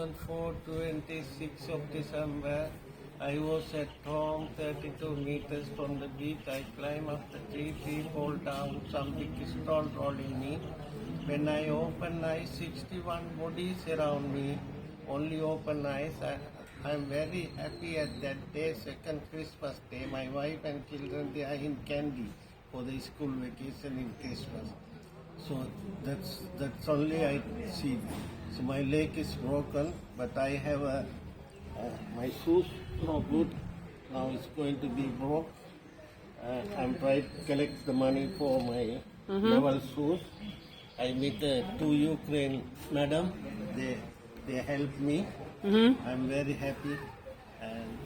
2004, 26 of December, I was at home 32 meters from the beach. I climb up the tree fall down, something is rolling me. When I open eyes, 61 bodies around me, only open eyes. I'm very happy at that day, second Christmas day. My wife and children, they are in Candy for the school vacation in Christmas. So that's only I see. So my leg is broken, but I have my shoes no good. Now it's going to be broke. I'm trying to collect the money for my level shoes. I meet two Ukraine madam. They help me. I'm very happy and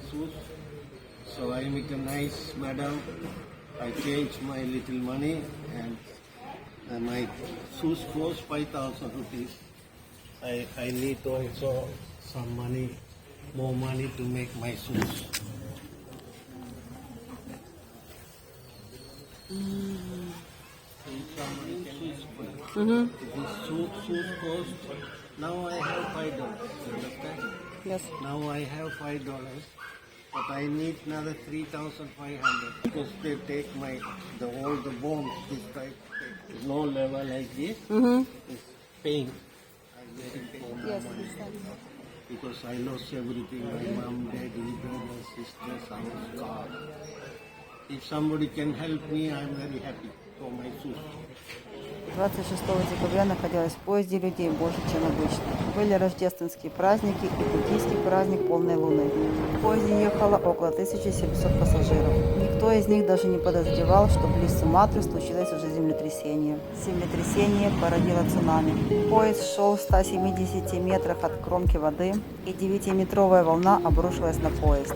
shoes. So I meet a nice madam. I change my little money and my shoes cost 5,000 rupees. I need also some money, more money to make my shoes. This shoes cost, now I have $5, understand? Yes. Now I have $5, but I need another 3,500 because they take all the bones, this type, no level like this, it's pain. I'm waiting for more money. Because I lost everything, my mom, daddy, brother, sisters, house, car. If somebody can help me, I'm very happy for my shoes. 26 декабря находилась в поезде людей больше, чем обычно. Были рождественские праздники и буддийский праздник полной луны. В поезде ехало около 1700 пассажиров. Никто из них даже не подозревал, что близ Суматры случилось уже землетрясение. Землетрясение породило цунами. Поезд шел в 170 метрах от кромки воды, и 9-метровая волна обрушилась на поезд.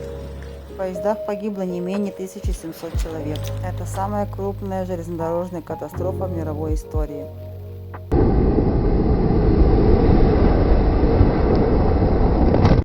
В поездах погибло не менее 1700 человек. Это самая крупная железнодорожная катастрофа в мировой истории.